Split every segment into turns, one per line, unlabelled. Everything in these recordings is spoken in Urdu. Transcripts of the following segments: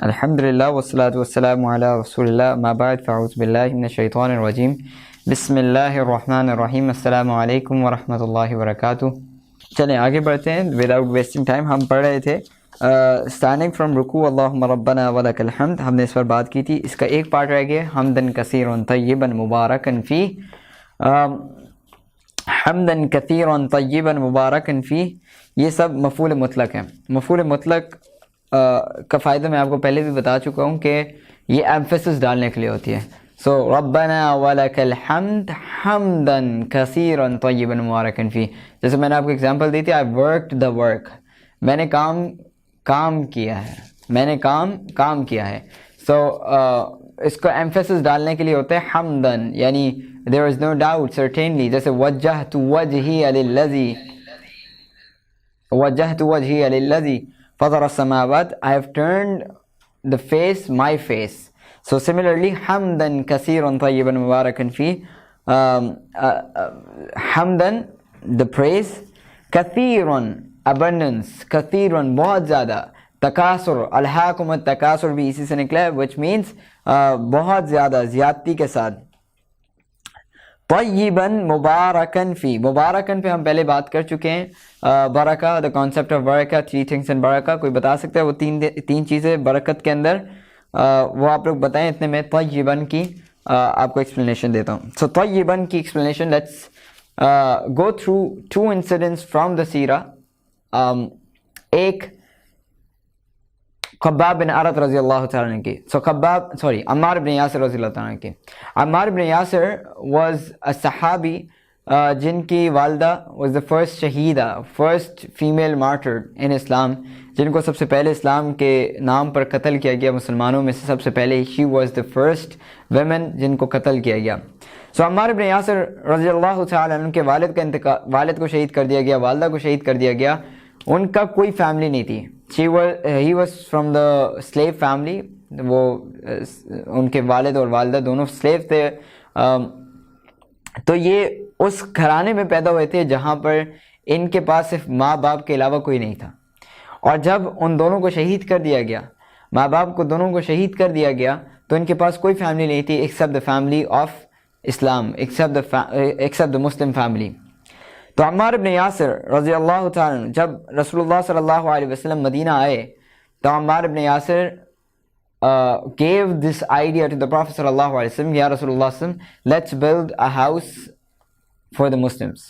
الحمدللہ والصلاة والسلام علی رسول اللہ ما بعد فاعوذ باللہ من الشیطان الرجیم بسم اللہ الرحمن الرحیم السلام علیکم ورحمۃ اللہ وبرکاتہ۔ چلیں آگے بڑھتے ہیں وداؤٹ ویسٹنگ ٹائم۔ ہم پڑھ رہے تھے اسٹارٹنگ فرام رکوع اللہم ربنا ولک الحمد، ہم نے اس پر بات کی تھی۔ اس کا ایک پارٹ رہ گیا حمدن کثیرا طیبا مبارکا فی، حمدن کثیرا طیبا مبارکا فی، یہ سب مفعول مطلق ہیں۔ مفعول مطلق کا فائدہ میں آپ کو پہلے بھی بتا چکا ہوں کہ یہ ایمفیسس ڈالنے کے لیے ہوتی ہے۔ سو ربنا ولک الحمد حمدن کثیرا طیبا مبارکا فی، جیسے میں نے آپ کو اگزامپل دی تھی آئی ورکڈ دا ورک، میں نے کام کیا ہے، میں نے کام کیا ہے۔ سو اس کو ایمفیسس ڈالنے کے لیے ہوتا ہے حمدن، یعنی there is no doubt certainly، جیسے وجہت وجہی للذی، وجہت وجہی للذی فطر السماوات، I have turned the face, my face. So similarly حمدن کثیرا طیبا مبارکا فی، حمدن the praise، کثیرا abundance، کثیرا بہت زیادہ، تکاثر الہاکم التکاثر بھی اسی سے نکلا ہے which means بہت زیادہ زیادتی کے ساتھ۔ طیباً مبارکاً فی، مبارکاً پہ ہم پہلے بات کر چکے ہیں۔ برکہ، the concept of برکہ، 3 things in برکہ، کوئی بتا سکتا ہے وہ تین چیزیں برکت کے اندر؟ وہ آپ لوگ بتائیں، اتنے میں طیباً کی آپ کو ایکسپلینیشن دیتا ہوں۔ سو طیباً کی explanation, let's go through 2 incidents from the سیرہ۔ ایک خباب بن عرط رضی اللہ تعالیٰ عنہ کی، عمار بن یاسر رضی اللہ تعالیٰ عنہ کی۔ عمار بن یاسر was a صحابی جن کی والدہ was the first Shahida, first female martyr in اسلام، جن کو سب سے پہلے اسلام کے نام پر قتل کیا گیا مسلمانوں میں سے سب سے پہلے۔ she was the first women جن کو قتل کیا گیا۔ سو عمار بن یاسر رضی اللہ تعالیٰ عنہ کے والد کو شہید کر دیا گیا، والدہ کو شہید کر دیا گیا۔ ان کا کوئی فیملی نہیں تھی، he was from the slave family، وہ ان کے والد اور والدہ دونوں slave تھے۔ تو یہ اس گھرانے میں پیدا ہوئے تھے جہاں پر ان کے پاس صرف ماں باپ کے علاوہ کوئی نہیں تھا، اور جب ان دونوں کو شہید کر دیا گیا، ماں باپ کو دونوں کو شہید کر دیا گیا، تو ان کے پاس کوئی فیملی نہیں تھی except the family of Islam، except the Muslim family۔ تو عمار بن یاسر رضی اللہ تعالیٰ عنہ جب رسول اللہ صلی اللہ علیہ وسلم مدینہ آئے، تو عمار بن Yasir gave this idea to the Prophet صلی اللہ علیہ وسلم، یا رسول اللہ صلی اللہ علیہ وسلم let's build a house for the Muslims،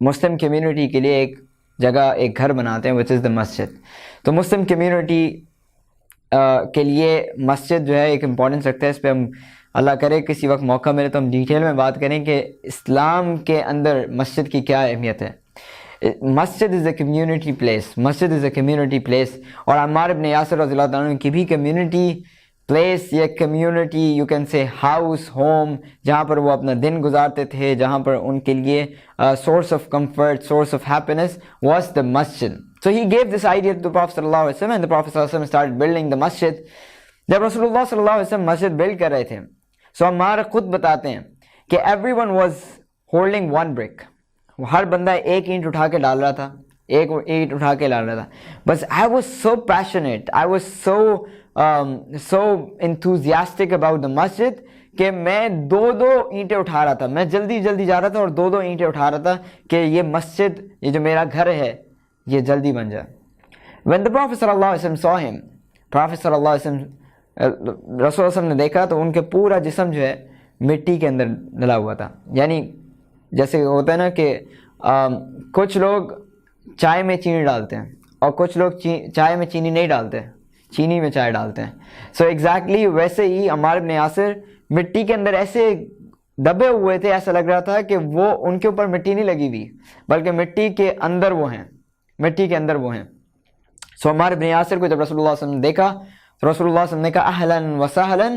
Muslim community کے لیے ایک جگہ، ایک گھر بناتے ہیں which is the مسجد۔ تو مسلم کمیونٹی کے لیے مسجد جو ہے ایک امپورٹنس رکھتا ہے۔ اس پہ ہم اللہ کرے کسی وقت موقع ملے تو ہم ڈیٹیل میں بات کریں کہ اسلام کے اندر مسجد کی کیا اہمیت ہے۔ مسجد از a community place, Masjid is a community place, اور عمار بن یاسر رضی اللہ تعالیٰ عنہ کی بھی کمیونٹی پلیس یا community you can say house, home, جہاں پر وہ اپنا دن گزارتے تھے، جہاں پر ان کے لیے source of comfort, source of happiness was the Masjid. So he gave this idea to the Prophet صلی اللہ علیہ وسلم and the Prophet صلی اللہ علیہ وسلم started building the masjid۔ جب رسول اللہ صلی اللہ علیہ وسلم مسجد بلڈ کر رہے تھے، سو عمار خود بتاتے ہیں کہ everyone was holding one brick، ہر بندہ ایک اینٹ اٹھا کے ڈال رہا تھا، ایک اینٹ اٹھا کے ڈال رہا تھا۔ بس I was so passionate، I was so enthusiastic about the masjid کہ میں 2 اینٹیں اٹھا رہا تھا، میں جلدی جا رہا تھا اور 2 اینٹیں اٹھا رہا تھا کہ یہ مسجد، یہ جو میرا گھر ہے، یہ جلدی بن جائے۔ When the Prophet صلی اللہ علیہ وسلم saw him، Prophet صلی اللہ علیہ وسلم، رسول اللہ صلی اللہ علیہ وسلم نے دیکھا تو ان کے پورا جسم جو ہے مٹی کے اندر ڈلا ہوا تھا۔ یعنی جیسے ہوتا ہے نا کہ کچھ لوگ چائے میں چینی ڈالتے ہیں اور کچھ لوگ چائے میں چینی نہیں ڈالتے، چینی میں چائے ڈالتے ہیں۔ سو ایگزیکٹلی ویسے ہی عمار بن یاسر مٹی کے اندر ایسے دبے ہوئے تھے، ایسا لگ رہا تھا کہ وہ ان کے اوپر مٹی نہیں لگی ہوئی بلکہ مٹی کے اندر وہ ہیں، مٹی کے اندر وہ ہیں۔ سو عمار بن یاسر کو جب رسول اللہ صلی اللہ علیہ وسلم نے دیکھا تو رسول اللہ صلی اللہ علیہ وسلم نے کہا اہلا وسہلا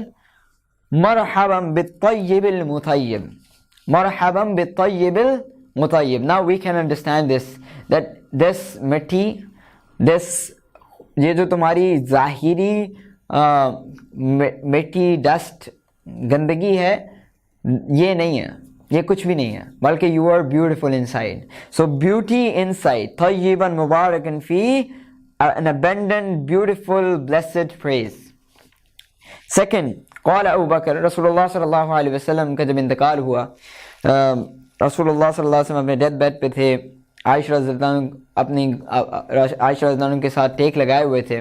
مرحبا بالطیب المطیب، مرحبا بالطیب المطیب۔ Now we can understand this مٹی، یہ جو تمہاری ظاہری مٹی، ڈسٹ، گندگی ہے، یہ نہیں ہے، یہ کچھ بھی نہیں ہے، بلکہ you are beautiful inside. So beauty inside, طیبا مبارکا فی، an abundant, beautiful, blessed praise۔ Second قال ابو بکر، رسول اللہ صلی اللہ علیہ وسلم کا جب انتقال ہوا، رسول اللہ صلی اللہ علیہ وسلم اپنے ڈیتھ بیڈ پہ تھے، عائشہ رضی اللہ عنہ عائشہ رضی اللہ عنہ کے ساتھ ٹیک لگائے ہوئے تھے،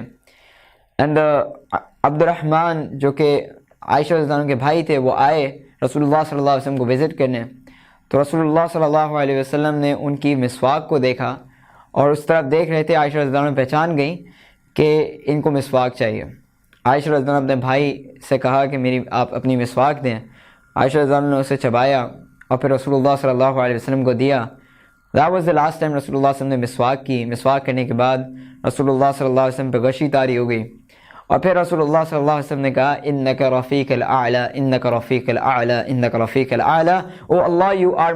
اینڈ عبد الرحمن جو کہ عائشہ رضی اللہ عنہ کے بھائی تھے وہ آئے رسول اللہ صلی اللہ علیہ وسلم کو وزٹ کرنے. تو رسول اللہ صلی اللہ علیہ وسلم نے ان کی مسواک کو دیکھا اور اس طرف دیکھ رہے تھے. عائشہ رضی اللہ عنہ پہچان گئیں کہ ان کو مسواک چاہیے. عائشہ رضی اللہ عنہ اپنے بھائی سے کہا کہ آپ اپنی مسواک دیں. عائشہ رضی اللہ عنہ نے اسے چبایا اور پھر رسول اللہ صلی اللہ علیہ وسلم کو دیا. That was the last time رسول اللہ صلی اللہ علیہ وسلم نے مسواک کی. مسواک کرنے کے بعد رسول اللہ صلی اللہ علیہ وسلم پہ غشی طاری ہو گئی اور پھر رسول اللہ صلی اللہ علیہ وسلم نے کہا انک رفیق الاعلی، انک رفیق الاعلی، انک رفیق الاعلی. او اللہ، you are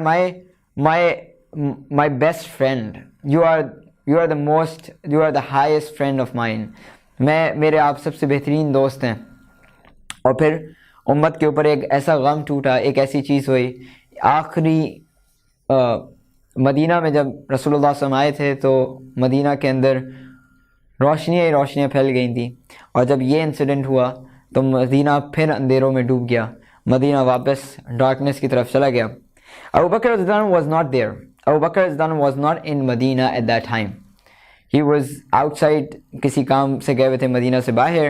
my best friend. You are the highest friend of mine. میرے آپ سب سے بہترین دوست ہیں. اور پھر امت کے اوپر ایک ایسا غم ٹوٹا، ایک ایسی چیز ہوئی. آخری مدینہ میں جب رسول اللہ صلی اللہ علیہ وسلم آئے تھے تو مدینہ کے اندر روشنیاں ہی روشنیاں پھیل گئی تھیں، اور جب یہ انسیڈنٹ ہوا تو مدینہ پھر اندھیروں میں ڈوب گیا، مدینہ واپس ڈارکنیس کی طرف چلا گیا. ابو بکر رضی اللہ عنہ was not there. ابو بکر رضی اللہ عنہ was not in Medina at that time. He was outside، کسی کام سے گئے ہوئے تھے مدینہ سے باہر.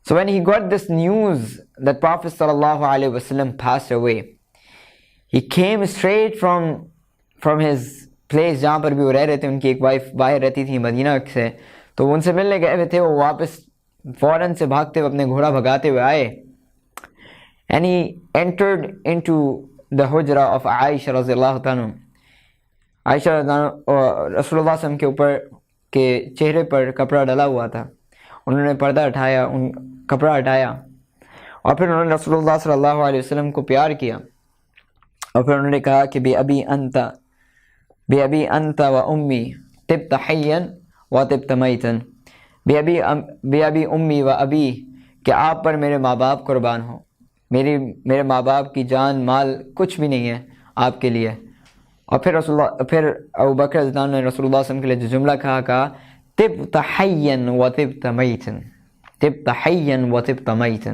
So when he got this news that Prophet sallallahu alaihi wasallam passed away, he came straight from his place جہاں پر بھی وہ رہ رہے تھے. ان کی ایک وائف باہر رہتی تھی مدینہ سے، تو ان سے ملنے گئے ہوئے تھے. وہ واپس فوراً سے بھاگتے ہوئے اپنے گھوڑا بھگاتے ہوئے آئے. And he entered into the حجرہ of عائشہ رضی اللہ تعالیٰ. عائشہ رضی اللہ عنہ رسول اللہ صلی اللہ علیہ وسلم کے اوپر کے چہرے پر کپڑا ڈلا ہوا تھا. انہوں نے پردہ اٹھایا، کپڑا ہٹایا، اور پھر انہوں نے رسول اللہ صلی اللہ علیہ وسلم کو پیار کیا. اور پھر انہوں نے کہا کہ بے ابی انت و امی طبت حیا و طبت میتا. بے ابی امی و ابی، کہ آپ پر میرے ماں باپ قربان ہوں. میرے ماں باپ کی جان مال کچھ بھی نہیں ہے آپ کے لیے. اور پھر ابو بکر رضی اللہ عنہ نے رسول اللہ صلی اللہ علیہ وسلم کے لیے جو جملہ کہا طبت حیا و طبت میتا، طبت حیا و طبت میتا،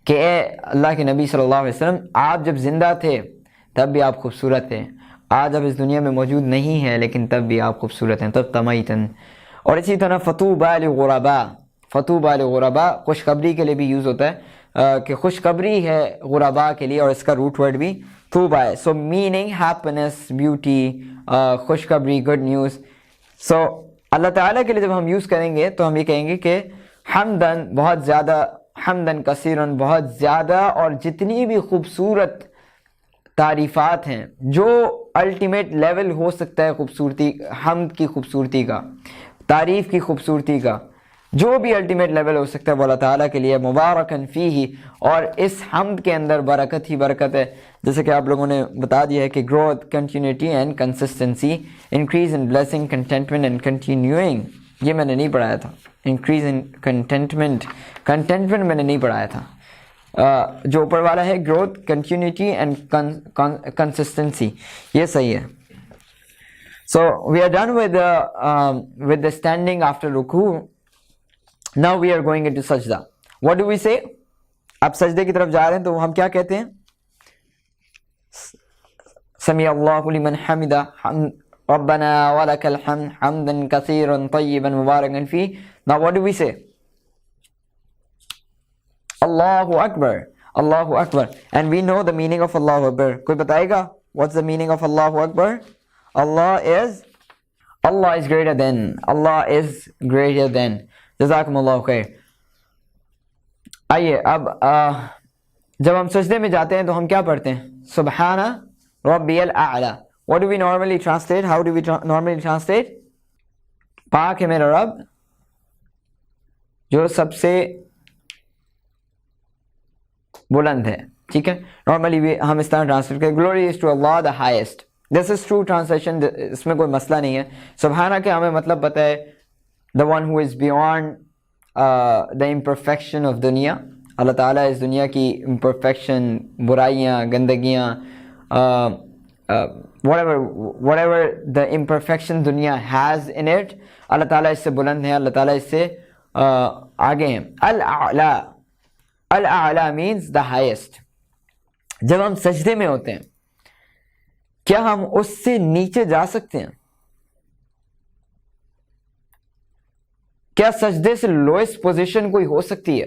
کہ اے اللہ کے نبی صلی اللہ علیہ وسلم، آپ جب زندہ تھے تب بھی آپ خوبصورت تھے، آج آپ اس دنیا میں موجود نہیں ہیں لیکن تب بھی آپ خوبصورت ہیں. طبت میتا. اور اسی طرح فطوبی للغرباء، فطوبی للغرباء خوشخبری کے لیے بھی یوز ہوتا ہے کہ خوشخبری ہے غرباء کے لیے، اور اس کا روٹ ورڈ بھی طوبہ ہے. سو میننگ ہیپینس، بیوٹی، خوشخبری، گڈ نیوز. سو اللہ تعالیٰ کے لیے جب ہم یوز کریں گے تو ہم یہ کہیں گے کہ حمدن، بہت زیادہ، حمدن کثیرن، بہت زیادہ، اور جتنی بھی خوبصورت تعریفات ہیں، جو الٹیمیٹ لیول ہو سکتا ہے خوبصورتی، حمد کی خوبصورتی کا، تعریف کی خوبصورتی کا، جو بھی الٹیمیٹ لیول ہو سکتا ہے وہ اللہ تعالیٰ کے لیے. مبارکن فیہ، اور اس حمد کے اندر برکت ہی برکت ہے. جیسے کہ آپ لوگوں نے بتا دیا ہے کہ growth, continuity and consistency, increase in blessing, contentment and continuing. یہ میں نے نہیں پڑھایا تھا. انکریز ان کنٹینٹمنٹ میں نے نہیں پڑھایا تھا. جو اوپر والا ہے گروتھ، کنٹینیوٹی اینڈ کنسسٹنسی، یہ صحیح ہے. So we are done with the standing after ruku. Now we are going into sajda. What do we say? اب سجدے کی طرف جا رہے ہیں تو ہم کیا کہتے ہیں؟ سمیع اللہ لمن حمدہ، ربنا ولک الحمد حمدا کثیرا طیبا مبارکا فیہ. Now what do we say? Allah Akbar, Allah Akbar. And we know the meaning of اللہ اکبر. کوئی بتائے گا what's the meaning of Allah Akbar? Allah is greater than. Allah is greater than. جزاکم اللہ خیر. آئیے اب جب ہم سجدے میں جاتے ہیں تو ہم کیا پڑھتے ہیں؟ سبحان ربی الاعلی. What do we normally translate? How do we normally translate? پاک ہے میرا رب جو سب سے بلند ہے. ٹھیک ہے، نارملی ہم اس طرح ٹرانسلیٹ کریں glory is to Allah the highest. This is true translation. اس میں کوئی مسئلہ نہیں ہے. سبحانہ کے ہمیں مطلب پتہ ہے the one who is beyond the imperfection of دنیا. اللہ تعالیٰ اس دنیا کی imperfection، برائیاں، گندگیاں، whatever the imperfection دنیا has in it، اللہ تعالیٰ اس سے بلند ہے، اللہ تعالیٰ اس سے آگے ہیں. الاعلیٰ، الاعلی means the highest. جب ہم سجدے میں ہوتے ہیں کیا ہم اس سے نیچے جا سکتے ہیں؟ کیا سجدے سے lowest position کوئی ہو سکتی ہے؟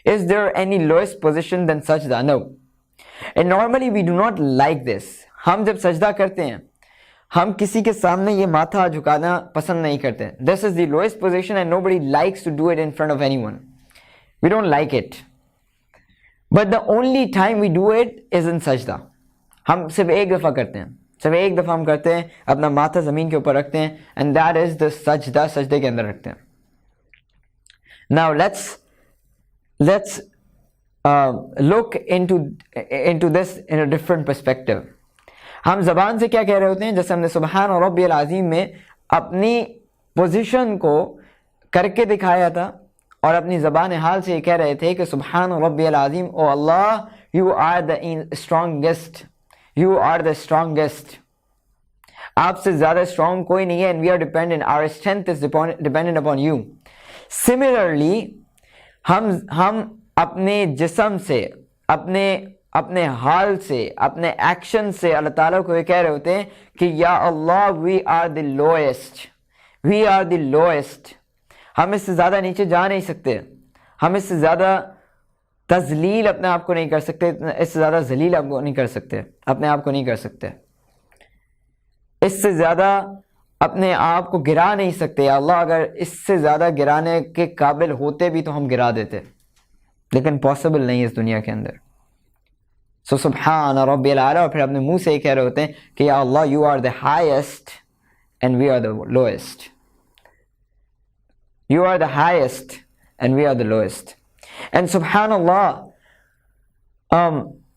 Is there any lowest position than sajda? No. And normally we do not like this. ہم جب سجدہ کرتے ہیں ہم کسی کے سامنے یہ ماتھا جھکانا پسند نہیں کرتے. This is the lowest position and nobody likes to do it in front of anyone. We don't like it. But the only time we do it is in sajda. ہم صرف ایک دفعہ کرتے ہیں, صرف ایک دفعہ ہم کرتے ہیں, اپنا ماتھا زمین کے اوپر رکھتے ہیں, and that is the sajda, سجدے کے اندر رکھتے ہیں. Now let's look into this in a different perspective. ہم زبان سے کیا کہہ رہے ہوتے ہیں؟ جیسے ہم نے سبحان ربی العظیم میں اپنی پوزیشن کو کر کے دکھایا تھا اور اپنی زبان حال سے یہ کہہ رہے تھے کہ سبحان ربی العظیم, او اللہ you are the strongest, you are the strongest. آپ سے زیادہ strong کوئی نہیں ہے, and we are dependent, our strength is dependent upon you. Similarly ہم اپنے جسم سے, اپنے حال سے, اپنے ایکشن سے اللہ تعالیٰ کو یہ کہہ رہے ہوتے ہیں کہ یا اللہ we are the lowest, we are the lowest. ہم اس سے زیادہ نیچے جا نہیں سکتے, ہم اس سے زیادہ تذلیل اپنے آپ کو نہیں کر سکتے, اس سے زیادہ ذلیل آپ کو نہیں کر سکتے, اپنے آپ کو نہیں کر سکتے, اس سے زیادہ اپنے آپ کو گرا نہیں سکتے. یا اللہ اگر اس سے زیادہ گرانے کے قابل ہوتے بھی تو ہم گرا دیتے, لیکن پاسبل نہیں اس دنیا کے اندر. سو سبحان ربی الاعلی, اور پھر اپنے منہ سے یہ کہہ رہے ہوتے ہیں کہ یا اللہ you are the highest and we are the lowest, you are the highest and we are the lowest. And سبحان اللہ,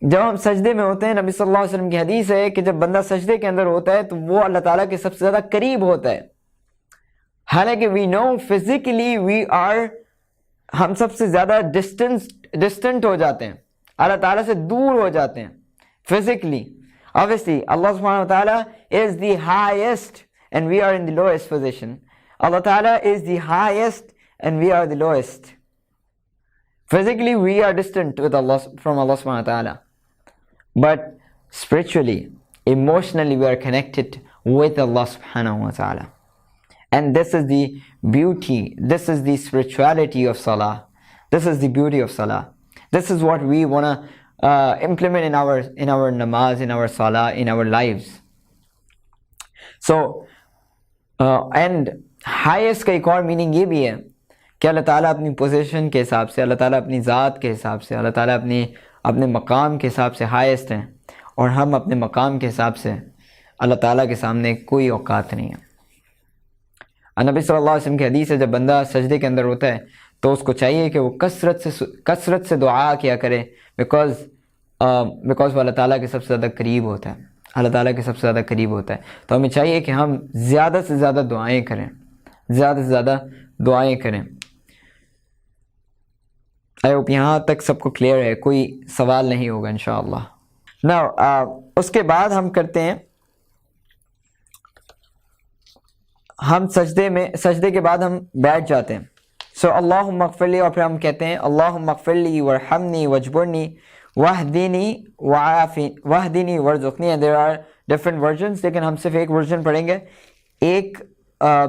جب ہم سجدے میں ہوتے ہیں, نبی صلی اللہ علیہ وسلم کی حدیث ہے کہ جب بندہ سجدے کے اندر ہوتا ہے تو وہ اللہ تعالیٰ کے سب سے زیادہ قریب ہوتا ہے. حالانکہ وی نو فزیکلی وی آر, ہم سب سے زیادہ ڈسٹنٹ ہو جاتے ہیں, اللہ تعالیٰ سے دور ہو جاتے ہیں physically. Obviously Allah subhanahu wa ta'ala is the highest and we are in the lowest position. Allah ta'ala is the highest and we are the lowest. Physically we are distant with Allah, from Allah subhanahu wa ta'ala, but spiritually, emotionally we are connected with Allah subhanahu wa ta'ala. And this is the beauty, this is the spirituality of salah, this is the beauty of salah. This is what we want to implement in our namaz, in our salah, in our lives. So, and highest کا ایک اور meaning یہ بھی ہے کہ اللہ تعالیٰ اپنی پوزیشن کے حساب سے, اللہ تعالیٰ اپنی ذات کے حساب سے, اللہ تعالیٰ اپنے مقام کے حساب سے highest ہیں, اور ہم اپنے مقام کے حساب سے اللہ تعالیٰ کے سامنے کوئی اوقات نہیں ہے. نبی صلی اللہ علیہ وسلم کی حدیث ہے جب بندہ سجدے کے اندر ہوتا ہے تو اس کو چاہیے کہ وہ کثرت سے دعا کیا کرے, بیکاز وہ اللہ تعالیٰ کے سب سے زیادہ قریب ہوتا ہے, اللہ تعالیٰ کے سب سے زیادہ قریب ہوتا ہے. تو ہمیں چاہیے کہ ہم زیادہ سے زیادہ دعائیں کریں, زیادہ سے زیادہ دعائیں کریں. آئی ہوپ یہاں تک سب کو کلیئر ہے, کوئی سوال نہیں ہوگا انشاءاللہ. Now اس کے بعد ہم کرتے ہیں, ہم سجدے کے بعد ہم بیٹھ جاتے ہیں. سو اللہم اغفر لی, اور پھر ہم کہتے ہیں اللہم اغفر لی ورحمنی واجبرنی واہدنی وارزقنی. And there are different versions, لیکن ہم صرف ایک ورژن پڑھیں گے. ایک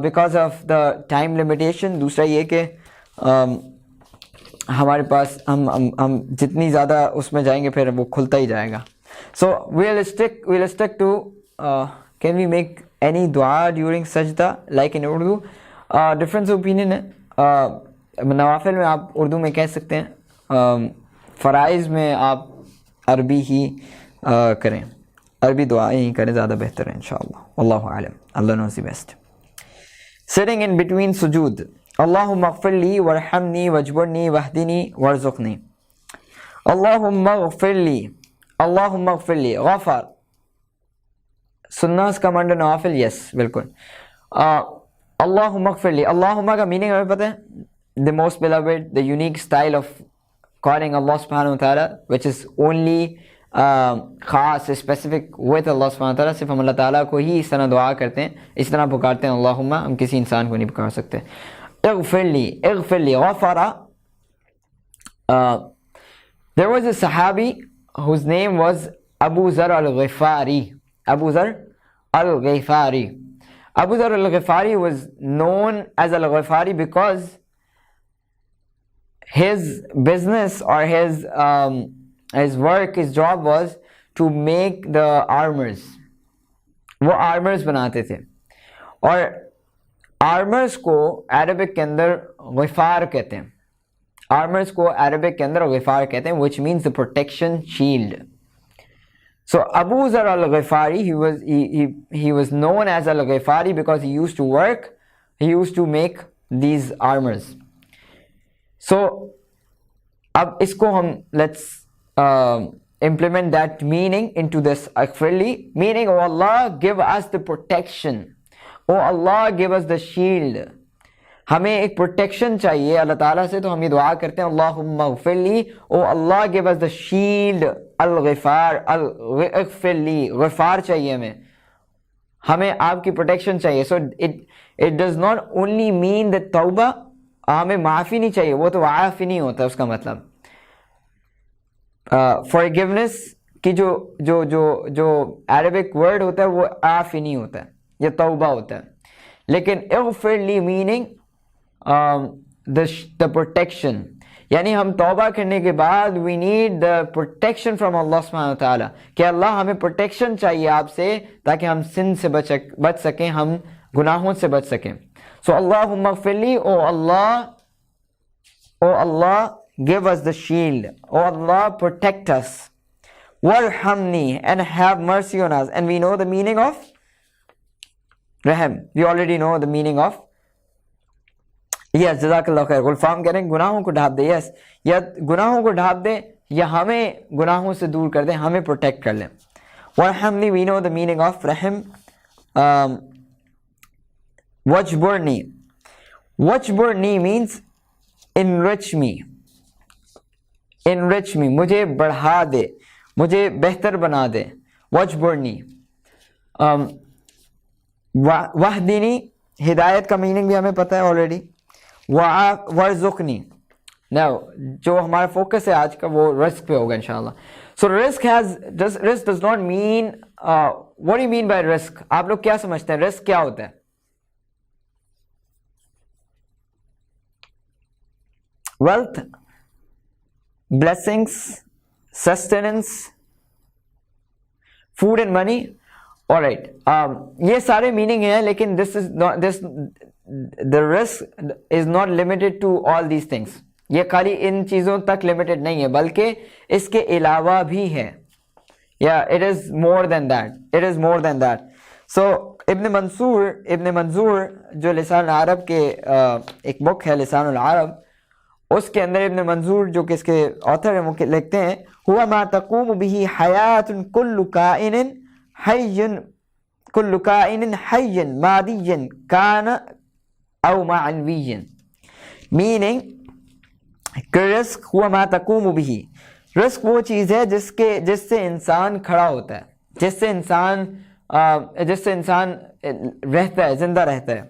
because of the time limitation, دوسرا یہ کہ ہمارے پاس ہم جتنی زیادہ اس میں جائیں گے پھر وہ کھلتا ہی جائے گا. سو we'll stick to can we make any dua during sajda like in Urdu? Difference of opinion ہے. نوافل میں آپ اردو میں کہہ سکتے ہیں, فرائض میں آپ عربی ہی کریں, عربی دعائیں ہی کریں, زیادہ بہتر ہے انشاءاللہ. واللہ اعلم, اللہ knows the best. Sitting in between sujood, اللہم اغفر لی ورحمنی واجبرنی واہدنی وارزقنی. اللہم اغفر لی, اللہم اغفر لی, غفر سننا اس کا مانڈ نوافل, یس بالکل. اللہم اغفر لی, اللہم کا میننگ ہمیں پتہ ہے, the most beloved, the unique style of calling Allah subhanahu wa ta'ala, which is only خاص specific with Allah subhanahu wa ta'ala. صرف ہم اللہ تعالیٰ کو ہی اس طرح دعا کرتے ہیں, اس طرح پکارتے ہیں اللہم, ہم کسی انسان کو نہیں پکار سکتے. اغفر لی, اغفر لی, غفر There was a Sahabi whose name was Abu Zar al-Ghifari. Abu Zar al-Ghifari. Abu Zar al-Ghifari was known as al-Ghifari because his business or his work, his job was to make the armors. وہ آرمرز بناتے تھے اور آرمرز کو عربک کے اندر غفار کہتے ہیں. آرمرز کو عربک کے اندر غفار کہتے ہیں, which means the protection shield. So Abu Zar al-Ghifari, he was known as al-Ghifari because he used to make these armors. So اب اس کو ہم let's implement that meaning into this اغفرلی, meaning oh Allah give us the protection, oh Allah give us the shield. ہمیں ایک پروٹیکشن چاہیے اللہ تعالیٰ سے, تو ہم یہ دعا کرتے ہیں اللہم اغفرلی, او اللہ give us the shield, الغفار, اغفرلی, غفار چاہیے ہمیں آپ کی پروٹیکشن چاہیے. So it does not only mean that توبہ, ہمیں معافی نہیں چاہیے, وہ تو عافی نہیں ہوتا اس کا مطلب. forgiveness کی جو عربک ورڈ ہوتا ہے وہ عافی نہیں ہوتا ہے, یہ توبہ ہوتا ہے. لیکن اغفرلی meaning the protection, یعنی ہم توبہ کرنے کے بعد we need the protection from Allah سبحانہ وتعالی, کہ اللہ ہمیں پروٹیکشن چاہیے آپ سے تاکہ ہم سن سے بچ سکیں, ہم گناہوں سے بچ سکیں. So اللہم اغفرلی, او اللہ give us the shield, oh Allah protect us, warhamni, and have mercy on us. And we know the meaning of Rahm, we already know the meaning of, yes, jazakallah khair, غلفام کریں گناہوں کو ڈھانپ دے, yes, یا گناہوں کو ڈھانپ دے یا ہمیں گناہوں سے دور کر دے, ہمیں پروٹیکٹ کر لیں. warhamni, we know the meaning of Rahm. wajburni means enrich me, مجھے بڑھا دے, مجھے بہتر بنا دے. وجبرنی, وحدینی, ہدایت کا میننگ بھی ہمیں پتہ ہے آلریڈی. ورزقنی, ناؤ جو ہمارا فوکس ہے آج کا وہ رزق پہ ہوگا انشاءاللہ. سو رزق does not mean, what do you mean by رزق, آپ لوگ کیا سمجھتے ہیں رزق کیا ہوتا ہے؟ wealth, blessings, sustenance, food and money. Alright, یہ سارے meaning ہیں, لیکن the risk is not limited to all these things. یہ خالی ان چیزوں تک limited نہیں ہے بلکہ اس کے علاوہ بھی ہے. it is more than that. So ابن منظور جو لسان العرب کے ایک بک ہے لسان العرب, اس کے اندر ابن منظور جو کہ اس کے آتھر ہیں وہ لکھتے ہیں ہوا ما تقوم به حیات کل کائن حی مادی کان او معنوی, meaning کہ رزق ہوا ما تقوم به, رزق وہ چیز ہے جس سے انسان کھڑا ہوتا ہے, جس سے انسان رہتا ہے, زندہ رہتا ہے.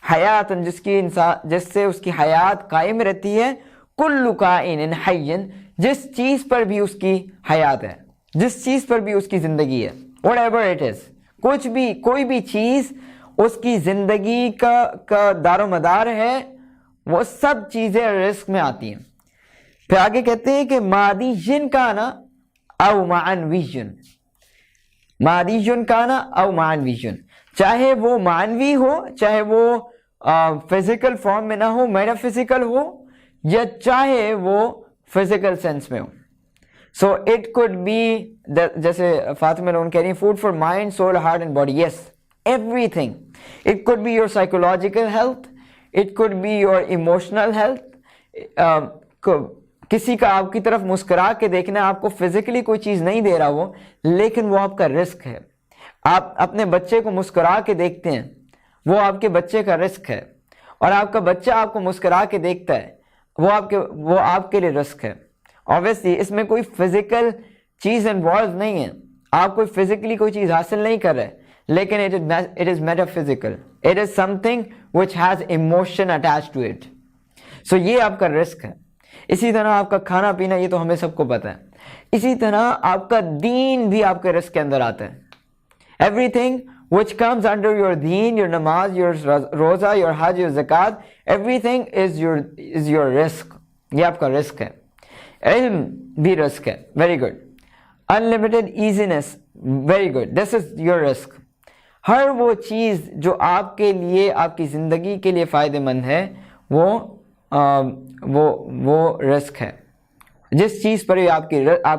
حیات, جس سے اس کی حیات قائم رہتی ہے. کل کائن حی, جس چیز پر بھی اس کی حیات ہے, جس چیز پر بھی اس کی زندگی ہے. whatever it is, کوئی بھی چیز اس کی زندگی کا دار و مدار ہے, وہ سب چیزیں رزق میں آتی ہیں. پھر آگے کہتے ہیں کہ مادی جن کا نا او معنوی جن, مادی جن کا نا او معنوی جن, چاہے وہ معنوی ہو, چاہے وہ فزیکل فارم میں نہ ہو, میٹا فزیکل ہو, یا چاہے وہ فزیکل سینس میں ہو. سو اٹ کوڈ بی, جیسے فاطمہ لون کہہ رہی ہیں, food for mind, soul, heart and body. Yes, everything. It could be your psychological health, it could be your emotional health. کسی کا آپ کی طرف مسکرا کے دیکھنا, آپ کو فزیکلی کوئی چیز نہیں دے رہا وہ, لیکن وہ آپ کا رزق ہے. آپ اپنے بچے کو مسکرا کے دیکھتے ہیں, وہ آپ کے بچے کا رزق ہے. اور آپ کا بچہ آپ کو مسکرا کے دیکھتا ہے, وہ آپ کے لیے رزق ہے. obviously اس میں کوئی فزیکل چیز انوالو نہیں ہے, آپ کوئی فزیکلی کوئی چیز حاصل نہیں کر رہے, لیکن it is metaphysical, it is something which has emotion attached to it. So یہ آپ کا رزق ہے. اسی طرح آپ کا کھانا پینا، یہ تو ہمیں سب کو پتہ ہے. اسی طرح آپ کا دین بھی آپ کے رزق کے اندر آتا ہے. Every thing which comes under your deen, your namaz, your roza, your hajj, your zakat, everything is your risk. یہ آپ کا رزق ہے. علم بھی رزق ہے. Very good. Unlimited easiness, very good. This is your risk. ہر وہ چیز جو آپ کے لیے، آپ کی زندگی کے لیے فائدہ مند ہے، وہ رزق ہے. جس چیز پر بھی آپ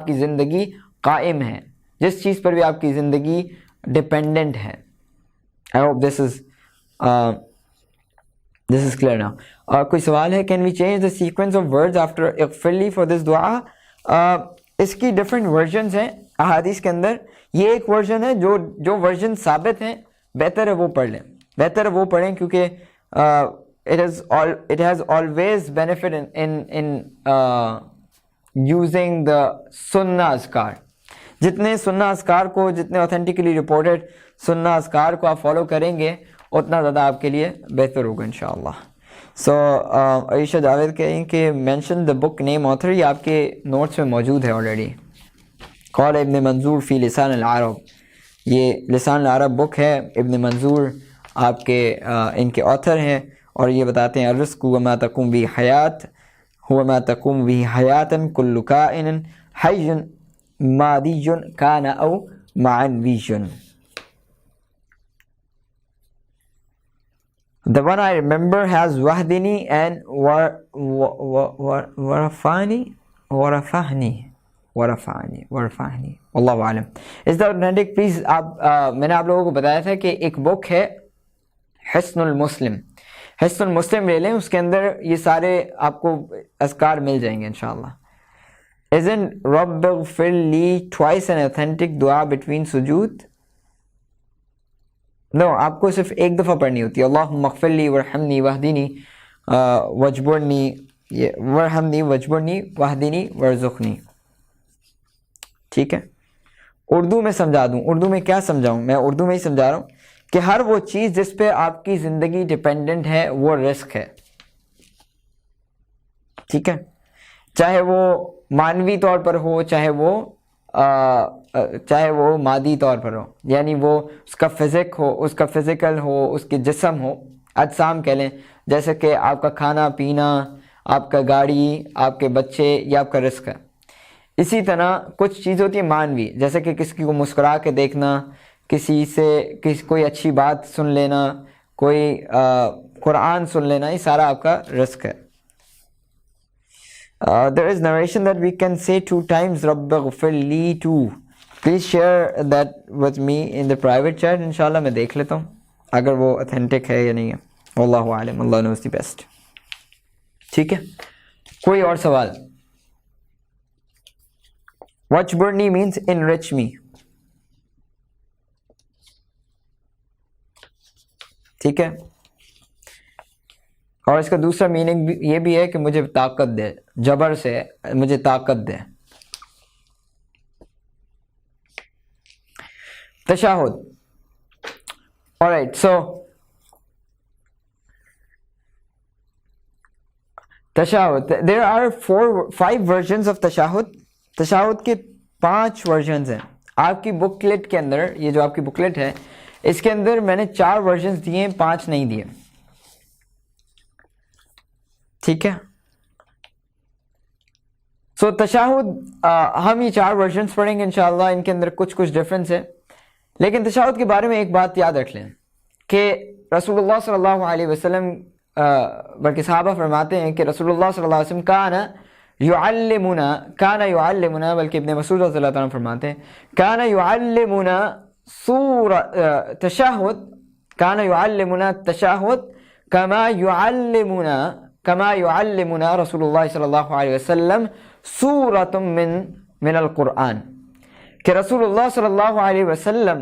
کی زندگی قائم ہے، جس چیز پر بھی آپ کی زندگی ڈپینڈنٹ ہے. I hope this is clear now. کوئی سوال ہے؟ Can we change the sequence of words after اغفرلی for this دعا؟ اس کی ڈفرینٹ ورژنز ہیں احادیث کے اندر. یہ ایک ورژن ہے جو ورژن ثابت ہیں، بہتر ہے وہ پڑھ لیں، بہتر ہے وہ پڑھیں، کیونکہ it has always benefit in using the سنہ اذکار. جتنے سنہ اذکار کو، جتنے اوتھینٹکلی رپورٹڈ سنہ اذکار کو آپ فالو کریں گے، اتنا زیادہ آپ کے لیے بہتر ہوگا انشاءاللہ. سو عائشہ جاوید کہیں کہ mention the book name author, یہ آپ کے نوٹس میں موجود ہے آلریڈی. قال ابن منظور فی لسان العرب، یہ لسان العرب بک ہے. ابن منظور آپ کے ان کے آتھر ہیں، اور یہ بتاتے ہیں الرزق هو ما تقوم به حیات، هو ما تقوم به حیاتا کل کائن حی مادی کان او معنوی. The one I remember has wahdini and warafahni. واللہ عالم. Is that authentic? Please میں نے آپ لوگوں کو بتایا تھا کہ ایک بک ہے حسن المسلم. حسن المسلم لے لیں، اس کے اندر یہ سارے آپ کو اذکار مل جائیں گے انشاءاللہ. Isn't رب اغفر لی twice an authentic دعا between سجود؟ نو، آپ کو صرف ایک دفعہ پڑھنی ہوتی ہے. اللہم اغفر لی ورحمنی واہدنی وجبرنی واہدنی ورزقنی. ٹھیک ہے، اردو میں سمجھا دوں. اردو میں کیا سمجھاؤں؟ میں اردو میں ہی سمجھا رہا ہوں کہ ہر وہ چیز جس پہ آپ کی زندگی ڈپینڈنٹ ہے وہ رزق ہے. ٹھیک ہے، چاہے وہ معنوی طور پر ہو، چاہے وہ مادی طور پر ہو، یعنی وہ اس کا فزک ہو، اس کا فزیکل ہو، اس کے جسم ہو، اجسام کہہ لیں، جیسے کہ آپ کا کھانا پینا، آپ کا گاڑی، آپ کے بچے، یہ آپ کا رزق ہے. اسی طرح کچھ چیز ہوتی ہے معنوی، جیسے کہ کسی کو مسکرا کے دیکھنا، کوئی اچھی بات سن لینا، کوئی قرآن سن لینا، یہ سارا آپ کا رزق ہے. There is narration that we can say 2 times رب اغفر لی too. Please share that with me in the private chat. انشاءاللہ میں دیکھ لیتا ہوں اگر وہ authentic ہے یا نہیں ہے. واللہ عالم، اللہ knows the best. ٹھیک ہے، کوئی اور سوال؟ Wajburni means enrich me. ٹھیک ہے، اور اس کا دوسرا میننگ یہ بھی ہے کہ مجھے طاقت دے، جبر سے مجھے طاقت دے. تشہد. Alright, so تشہد, there are 5 versions of تشہد. تشہد کے 5 ورژنز ہیں آپ کی بکلیٹ کے اندر. یہ جو آپ کی بکلیٹ ہے اس کے اندر میں نے 4 ورژنز دیے ہیں، 5 نہیں دیے. ٹھیک ہے، سو تشہد ہم یہ 4 ورژنز پڑھیں گے انشاءاللہ. ان کے اندر کچھ ڈفرینس ہے، لیکن تشہد کے بارے میں ایک بات یاد رکھ لیں کہ رسول اللہ صلی اللہ علیہ وسلم، بلکہ صحابہ فرماتے ہیں کہ رسول اللہ صلی اللہ علیہ وسلم کان یعلمنا، بلکہ ابن مسعود رضی اللہ تعالیٰ فرماتے ہیں کان یعلمنا تشہد کما یعلمنا رسول اللہ صلی اللہ علیہ وسلم سورۃ من القرآن. کہ رسول اللہ صلی اللہ علیہ وسلم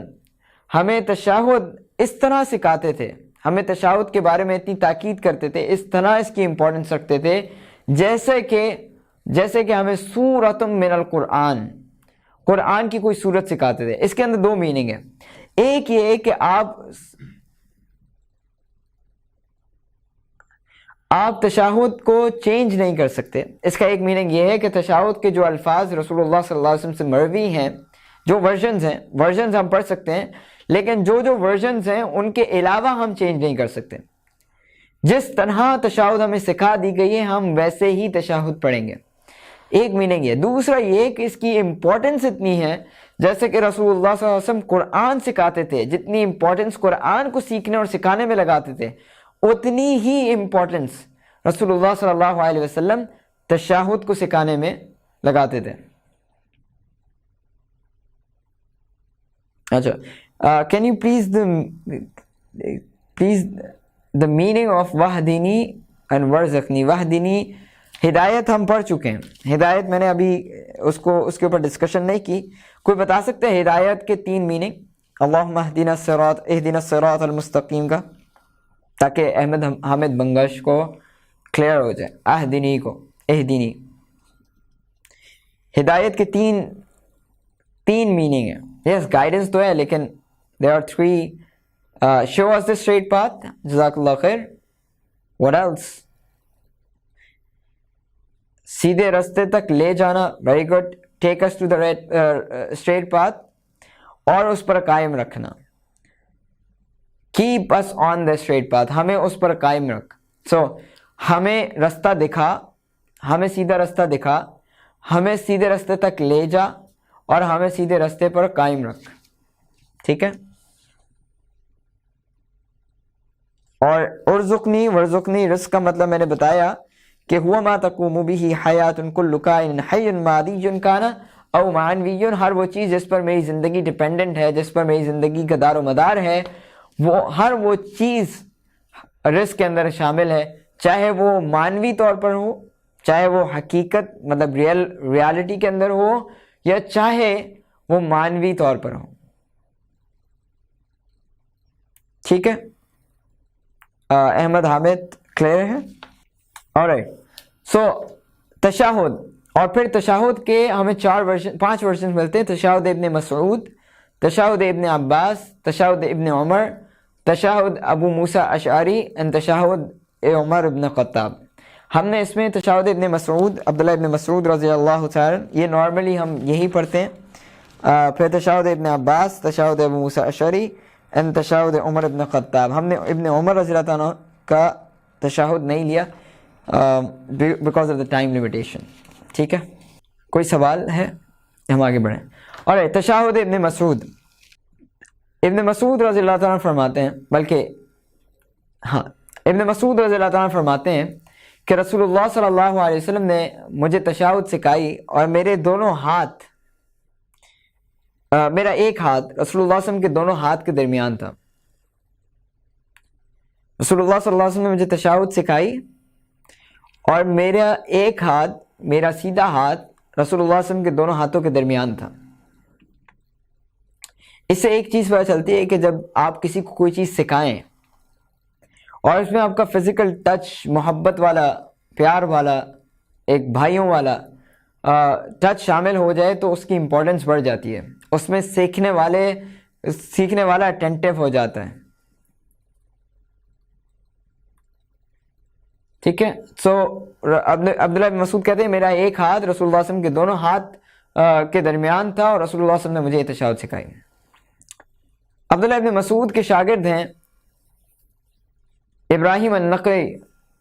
ہمیں تشہد اس طرح سکھاتے تھے، ہمیں تشہد کے بارے میں اتنی تاکید کرتے تھے، اس طرح اس کی امپورٹنس رکھتے تھے جیسے کہ ہمیں سورۃ من القرآن، قرآن کی کوئی سورت سکھاتے تھے. اس کے اندر 2 میننگ ہے. ایک یہ ہے کہ آپ تشہد کو چینج نہیں کر سکتے. اس کا ایک میننگ یہ ہے کہ تشہد کے جو الفاظ رسول اللہ صلی اللہ علیہ وسلم سے مروی ہیں، جو ورژنز ہم پڑھ سکتے ہیں، لیکن جو ورژنز ہیں ان کے علاوہ ہم چینج نہیں کر سکتے. جس طرح تشہد ہمیں سکھا دی گئی ہے ہم ویسے ہی تشہد پڑھیں گے. ایک میننگ یہ. دوسرا یہ کہ اس کی امپورٹنس اتنی ہے، جیسے کہ رسول اللہ صلی اللہ علیہ وسلم قرآن سکھاتے تھے، جتنی امپورٹنس قرآن کو سیکھنے اور سکھانے میں لگاتے تھے، اتنی ہی امپورٹنس رسول اللہ صلی اللہ علیہ وسلم تشہد کو سکھانے میں لگاتے تھے. اچھا، can you please the meaning of وحدینی and ورزقنی. وحدینی ہدایت ہم پڑھ چکے ہیں. ہدایت میں نے ابھی اس کے اوپر ڈسکشن نہیں کی. کوئی بتا سکتے ہیں ہدایت کے 3 میننگ؟ اللہم اہدنا الصراط المستقیم کا، تاکہ احمد حامد بنگش کو کلیئر ہو جائے. اہدینی ہدایت کے تین میننگ ہیں. یس، گائیڈنس تو ہے، لیکن there are 3. show us the straight path. جزاک اللہ خیر. what else؟ سیدھے رستے تک لے جانا. Very good. Take us to the straight path، اور اس پر قائم رکھنا. keep us on the straight path، ہمیں اس پر قائم رکھ. ہمیں رستہ دکھا، ہمیں سیدھا رستہ دکھا، ہمیں سیدھے رستے تک لے جا، اور ہمیں سیدھے رستے پر قائم رکھ. ٹھیک ہے. اور ورزقنی رزق کا مطلب میں نے بتایا کہ ہوا ما تقوم بہ حیات کل کائن حی مادی کان او معنوی. ہر وہ چیز جس پر میری زندگی ڈیپینڈنٹ ہے، جس پر میری زندگی کا دار و مدار ہے، ہر وہ چیز رزق کے اندر شامل ہے، چاہے وہ معنوی طور پر ہو، چاہے وہ حقیقت مطلب ریالٹی کے اندر ہو، یا چاہے وہ معنوی طور پر ہو. ٹھیک ہے. احمد حامد کلیئر ہے؟ alright. تشہد، اور پھر تشہد کے ہمیں 5 ورژن ملتے ہیں. تشہد ابن مسعود، تشہد ابن عباس، تشہد ابن عمر، تشہد ابو موسیٰ اشعری، and تشہد عمر ابن خطاب. ہم نے اس میں تشہد ابن مسعود، عبداللہ ابن مسعود رضی اللہ تعالی، یہ نارملی ہم یہی پڑھتے ہیں. پھر تشہد ابن عباس، تشہد ابو موسیٰ اشعری، and تشہد عمر ابن خطاب. ہم نے ابن عمر رضی اللہ عنہ کا تشہد نہیں لیا because of the time limitation. ٹھیک ہے. کوئی سوال ہے؟ ہم آگے بڑھیں. اور تشہد ابن مسعود رضی اللہ تعالیٰ فرماتے ہیں، ابن مسعود رضی اللہ تعالیٰ فرماتے ہیں کہ رسول اللہ صلی اللہ علیہ وسلم نے مجھے تشہد سکھائی، اور میرے دونوں ہاتھ، میرا ایک ہاتھ رسول اللہ صلی اللہ علیہ وسلم کے دونوں ہاتھ کے درمیان تھا. رسول اللہ صلی اللہ علیہ وسلم نے مجھے تشہد سکھائی، اور میرا ایک ہاتھ، میرا سیدھا ہاتھ رسول اللہ صلی اللہ علیہ وسلم کے دونوں ہاتھوں کے درمیان تھا. اس سے ایک چیز پتہ چلتی ہے کہ جب آپ کسی کو کوئی چیز سکھائیں، اور اس میں آپ کا فزیکل ٹچ، محبت والا، پیار والا، ایک بھائیوں والا ٹچ شامل ہو جائے، تو اس کی امپورٹنس بڑھ جاتی ہے. اس میں سیکھنے والا اٹینٹیو ہو جاتا ہے. ٹھیک ہے. عبداللہ بن مسعود کہتے ہیں میرا ایک ہاتھ رسول اللہ صلی اللہ علیہ وسلم کے دونوں ہاتھ کے درمیان تھا، اور رسول اللہ صلی اللہ علیہ وسلم نے مجھے تشہد سکھائی. عبداللہ بن مسعود کے شاگرد ہیں ابراہیم النقعی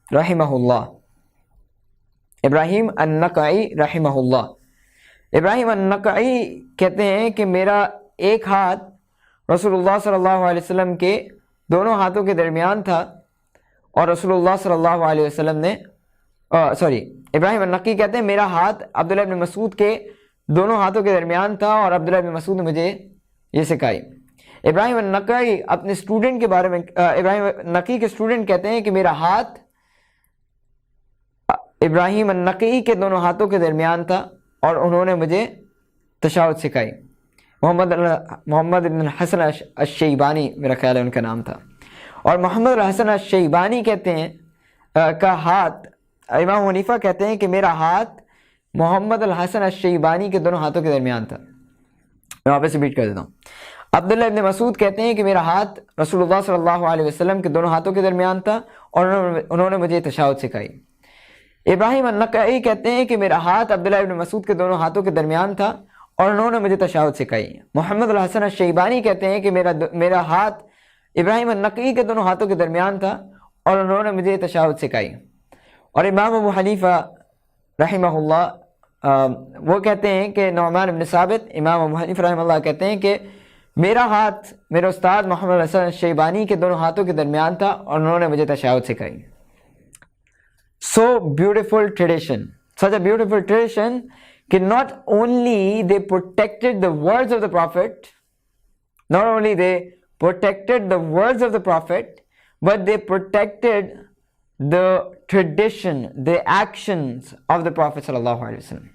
رحمہ اللہ. ابراہیم النقعی کہتے ہیں کہ میرا ایک ہاتھ رسول اللہ صلی اللہ علیہ وسلم کے دونوں ہاتھوں کے درمیان تھا، اور رسول اللہ صلی اللہ علیہ وسلم نے ابراہیم النقعی کہتے ہیں میرا ہاتھ عبداللہ بن مسعود کے دونوں ہاتھوں کے درمیان تھا، اور عبداللہ بن مسعود نے مجھے یہ سکھائی. ابراہیم النقعی اپنے اسٹوڈنٹ کے بارے میں، ابراہیم النقعی کے اسٹوڈنٹ کہتے ہیں کہ میرا ہاتھ ابراہیم النقعی کے دونوں ہاتھوں کے درمیان تھا، اور انہوں نے مجھے تشہد سکھائی. محمد بن حسن الشیبانی میرا خیال ہے ان کا نام تھا. اور محمد الحسن الشیبانی کہتے ہیں کا ہاتھ، امام حنیفہ کہتے ہیں کہ میرا ہاتھ محمد الحسن الشیبانی کے دونوں ہاتھوں کے درمیان تھا. میں واپس ریپیٹ کر دیتا ہوں. عبداللہ ابن مسعود کہتے ہیں کہ میرا ہاتھ رسول اللہ صلی اللہ علیہ وسلم کے دونوں ہاتھوں کے درمیان تھا، اور انہوں نے مجھے تشہد سکھائی۔ ابراہیم النخعی کہتے ہیں کہ میرا ہاتھ عبداللہ ابن مسعود کے دونوں ہاتھوں کے درمیان تھا اور انہوں نے مجھے تشہد سکھائی۔ محمد الحسن الشیبانی کہتے ہیں کہ میرا ہاتھ ابراہیم النخعی کے دونوں ہاتھوں کے درمیان تھا اور انہوں نے مجھے تشہد سکھائی۔ اور امام ابو حنیفہ رحمہ اللہ وہ کہتے ہیں کہ نعمان بن ثابت، امام ابو حنیفہ رحمہ اللہ کہتے ہیں کہ میرا ہاتھ میرے استاد محمد الحسن الشیبانی کے دونوں ہاتھوں کے درمیان تھا اور انہوں نے مجھے تشہد سکھائی۔ So beautiful tradition, such a beautiful tradition کہ not only they protected the words of the Prophet, not only they protected the words of the Prophet, but they protected the tradition, the actions of the Prophet sallallahu alaihi wasallam.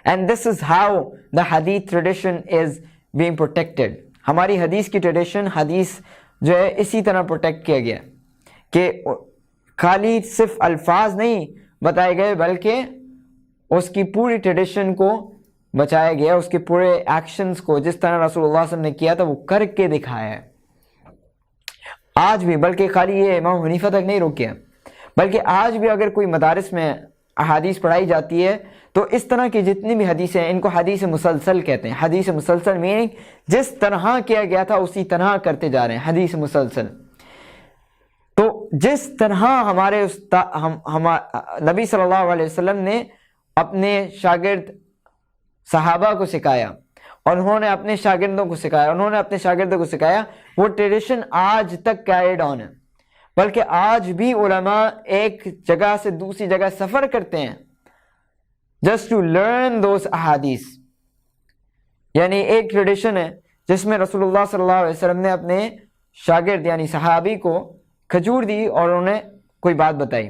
And this is how the hadith tradition is being protected. ہماری حدیث کی ٹریڈیشن، حدیث جو ہے اسی طرح پروٹیکٹ کیا گیا کہ خالی صرف الفاظ نہیں بتائے گئے بلکہ اس کی پوری ٹریڈیشن کو بچایا گیا، اس کے پورے ایکشنز کو جس طرح رسول اللہ صلی اللہ علیہ وسلم نے کیا تھا وہ کر کے دکھایا ہے آج بھی۔ بلکہ خالی یہ امام حنیفہ تک نہیں رک گیا، بلکہ آج بھی اگر کوئی مدارس میں احادیث پڑھائی جاتی ہے تو اس طرح کی جتنی بھی حدیثیں ہیں ان کو حدیث مسلسل کہتے ہیں۔ حدیث مسلسل میننگ جس طرح کیا گیا تھا اسی طرح کرتے جا رہے ہیں، حدیث مسلسل۔ تو جس طرح ہمارے نبی صلی اللہ علیہ وسلم نے اپنے شاگرد صحابہ کو سکھایا اور انہوں نے اپنے شاگردوں کو سکھایا، انہوں نے اپنے شاگردوں کو سکھایا، وہ ٹریڈیشن آج تک کیریڈ آن ہے۔ بلکہ آج بھی علماء ایک جگہ سے دوسری جگہ سفر کرتے ہیں just to learn those احادیث۔ یعنی ایک ٹریڈیشن ہے جس میں رسول اللہ صلی اللہ علیہ وسلم نے اپنے شاگرد یعنی صحابی کو کھجور دی اور انہیں کوئی بات بتائی،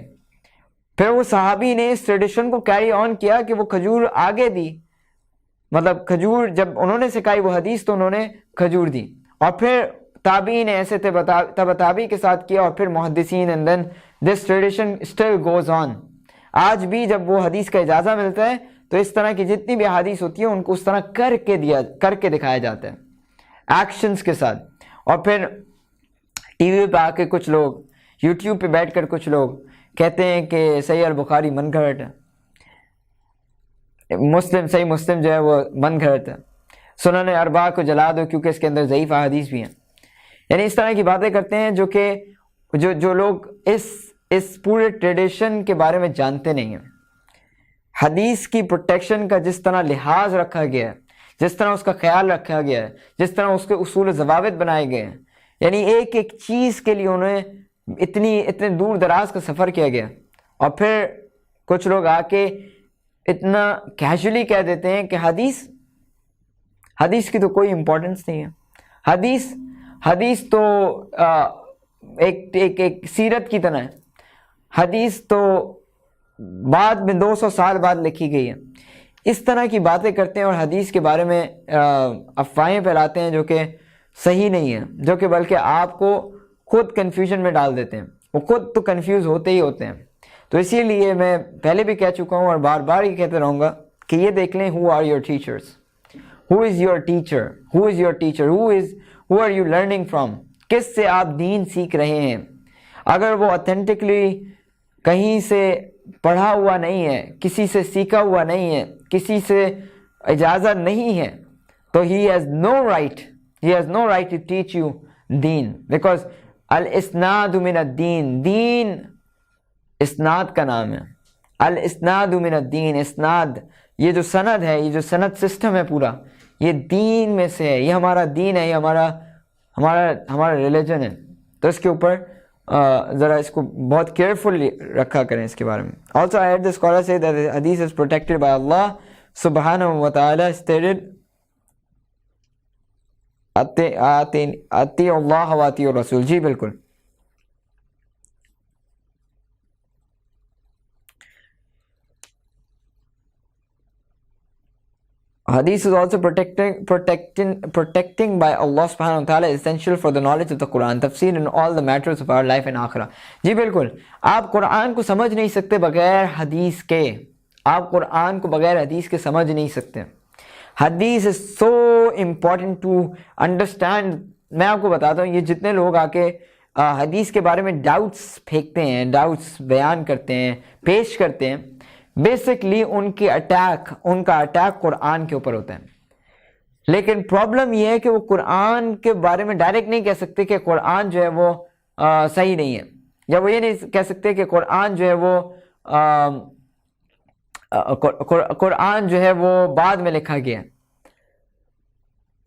پھر وہ صحابی نے اس ٹریڈیشن کو کیری آن کیا کہ وہ کھجور آگے دی، مطلب کھجور جب انہوں نے سکھائی وہ حدیث تو انہوں نے کھجور دی، اور پھر تابعین نے ایسے تبع تابعی کے ساتھ کیا، اور پھر محدثین، and then this tradition still goes on۔ آج بھی جب وہ حدیث کا اجازہ ملتا ہے تو اس طرح کی جتنی بھی حدیث ہوتی ہیں ان کو اس طرح کر کے دکھایا جاتا ہے ایکشنز کے ساتھ۔ اور پھر ٹی وی پہ آ کے کچھ لوگ، یوٹیوب پہ بیٹھ کر کچھ لوگ کہتے ہیں کہ صحیح البخاری من گھڑت ہے، صحیح مسلم جو ہے وہ من گھڑت ہے، سنن اربعہ کو جلا دو کیونکہ اس کے اندر ضعیف احادیث بھی ہیں۔ یعنی اس طرح کی باتیں کرتے ہیں جو کہ جو لوگ اس پورے ٹریڈیشن کے بارے میں جانتے نہیں ہیں۔ حدیث کی پروٹیکشن کا جس طرح لحاظ رکھا گیا ہے، جس طرح اس کا خیال رکھا گیا ہے، جس طرح اس کے اصول و ضوابط بنائے گئے ہیں، یعنی ایک ایک چیز کے لیے انہیں اتنے دور دراز کا سفر کیا گیا، اور پھر کچھ لوگ آ کے اتنا کیجولی کہہ دیتے ہیں کہ حدیث کی تو کوئی امپورٹنس نہیں ہے، حدیث تو ایک سیرت کی طرح ہے، حدیث تو بعد میں 200 سال بعد لکھی گئی ہے۔ اس طرح کی باتیں کرتے ہیں اور حدیث کے بارے میں افواہیں پھیلاتے ہیں جو کہ صحیح نہیں ہیں، جو کہ بلکہ آپ کو خود کنفیوژن میں ڈال دیتے ہیں، وہ خود تو کنفیوز ہوتے ہی ہوتے ہیں۔ تو اسی لیے میں پہلے بھی کہہ چکا ہوں اور بار بار یہ کہتے رہوں گا کہ یہ دیکھ لیں who are your teachers, who is your teacher, who are you learning from، کس سے آپ دین سیکھ رہے ہیں۔ اگر وہ اوتھینٹکلی کہیں سے پڑھا ہوا نہیں ہے، کسی سے سیکھا ہوا نہیں ہے، کسی سے اجازت نہیں ہے، تو he has no right to teach you then, because الاسناد من الدین، دین اسناد کا نام ہے، الاسناد من الدین، اسناد یہ جو سند ہے، یہ جو سند سسٹم ہے پورا، یہ دین میں سے ہے، یہ ہمارا دین ہے، یہ ہمارا ریلیجن ہے۔ تو اس کے اوپر ذرا اس کو بہت کیئرفلی رکھا کریں اس کے بارے میں۔ Also I heard the scholar say that the hadith is protected by Allah subhanahu wa ta'ala stated اطیعوا اللہ و اطیعوا الرسول۔ جی بالکل، Hadith is also protecting by Allah subhanahu wa ta'ala is essential for the knowledge of the Quran, tafsir in all the matters of our life and akhirah۔ جی بالکل، آپ قرآن کو سمجھ نہیں سکتے بغیر حدیث کے، آپ قرآن کو بغیر حدیث کے سمجھ نہیں سکتے۔ حدیث is so important to understand۔ میں آپ کو بتاتا ہوں، یہ جتنے لوگ آ کے حدیث کے بارے میں ڈاؤٹس پھینکتے ہیں، ڈاؤٹس بیان کرتے ہیں، پیش کرتے ہیں، بیسکلی ان کا اٹیک قرآن کے اوپر ہوتا ہے. لیکن پرابلم یہ ہے کہ وہ قرآن کے بارے میں ڈائریکٹ نہیں کہہ سکتے کہ قرآن جو ہے وہ صحیح نہیں ہے، یا وہ یہ نہیں کہہ سکتے کہ قرآن جو ہے وہ قرآن جو ہے وہ بعد میں لکھا گیا.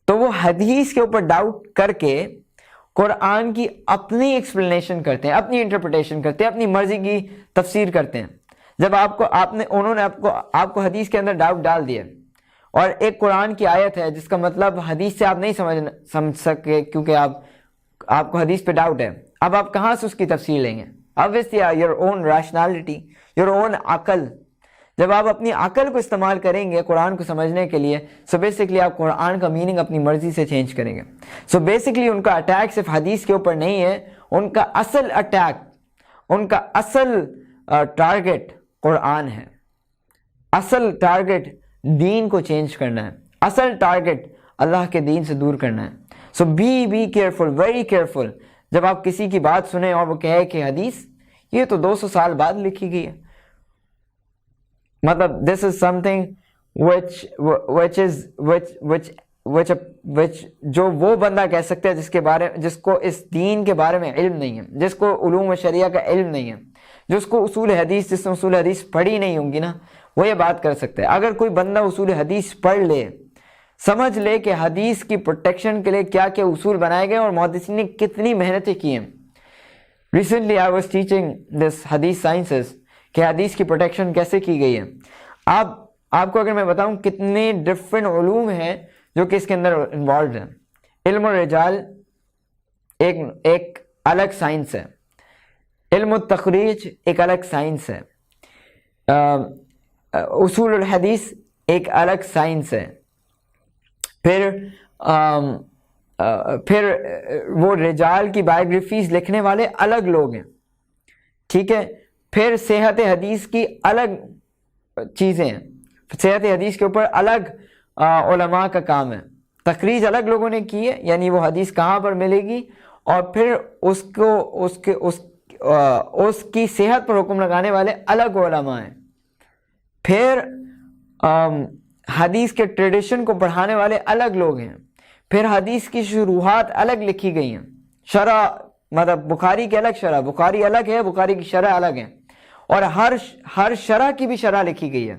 تو وہ حدیث کے اوپر ڈاؤٹ کر کے قرآن کی اپنی ایکسپلینیشن کرتے ہیں، اپنی انٹرپریٹیشن کرتے ہیں، اپنی مرضی کی تفسیر کرتے ہیں. جب انہوں نے آپ کو حدیث کے اندر ڈاؤٹ ڈال دیا، اور ایک قرآن کی آیت ہے جس کا مطلب حدیث سے آپ نہیں سمجھ سکے کیونکہ آپ کو حدیث پہ ڈاؤٹ ہے، اب آپ کہاں سے اس کی تفسیر لیں گے؟ obviously your own rationality, your own عقل. جب آپ اپنی عقل کو استعمال کریں گے قرآن کو سمجھنے کے لیے، سو بیسکلی آپ قرآن کا میننگ اپنی مرضی سے چینج کریں گے. سو بیسکلی ان کا اٹیک صرف حدیث کے اوپر نہیں ہے، ان کا اصل اٹیک، ان کا اصل ٹارگٹ قرآن ہے. اصل ٹارگٹ دین کو چینج کرنا ہے، اصل ٹارگٹ اللہ کے دین سے دور کرنا ہے. سو بی کیئرفل، ویری کیئرفل جب آپ کسی کی بات سنیں اور وہ کہے کہ حدیث یہ تو 200 سال بعد لکھی گئی ہے. مطلب دس از سم تھنگ جو وہ بندہ کہہ سکتا ہے جس کو اس دین کے بارے میں علم نہیں ہے، جس کو علوم شریعہ کا علم نہیں ہے، جس کو اصول حدیث، جس نے اصول حدیث پڑھی نہیں ہوں گی نا، وہ یہ بات کر سکتا ہے. اگر کوئی بندہ اصول حدیث پڑھ لے، سمجھ لے کہ حدیث کی پروٹیکشن کے لیے کیا کیا اصول بنائے گئے اور محدثین نے کتنی محنتیں کی ہیں. Recently I was teaching this حدیث سائنسز کہ حدیث کی پروٹیکشن کیسے کی گئی ہے. آپ کو اگر میں بتاؤں کتنے ڈفرینٹ علوم ہیں جو کہ اس کے اندر انوالوڈ ہیں. علم الرجال ایک الگ سائنس ہے، علم التخریج ایک الگ سائنس ہے، اصول الحدیث ایک الگ سائنس ہے. پھر وہ رجال کی بایوگرافیز لکھنے والے الگ لوگ ہیں، ٹھیک ہے. پھر صحت حدیث کی الگ چیزیں ہیں، صحت حدیث کے اوپر الگ علماء کا کام ہے. تخریج الگ لوگوں نے کی ہے، یعنی وہ حدیث کہاں پر ملے گی، اور پھر اس کی صحت پر حکم لگانے والے الگ علماء ہیں. پھر حدیث کے ٹریڈیشن کو پڑھانے والے الگ لوگ ہیں. پھر حدیث کی شروحات الگ لکھی گئی ہیں، شرح مطلب بخاری کی الگ شرح، بخاری الگ ہے، بخاری کی شرح الگ ہے، اور ہر شرح کی بھی شرح لکھی گئی ہے.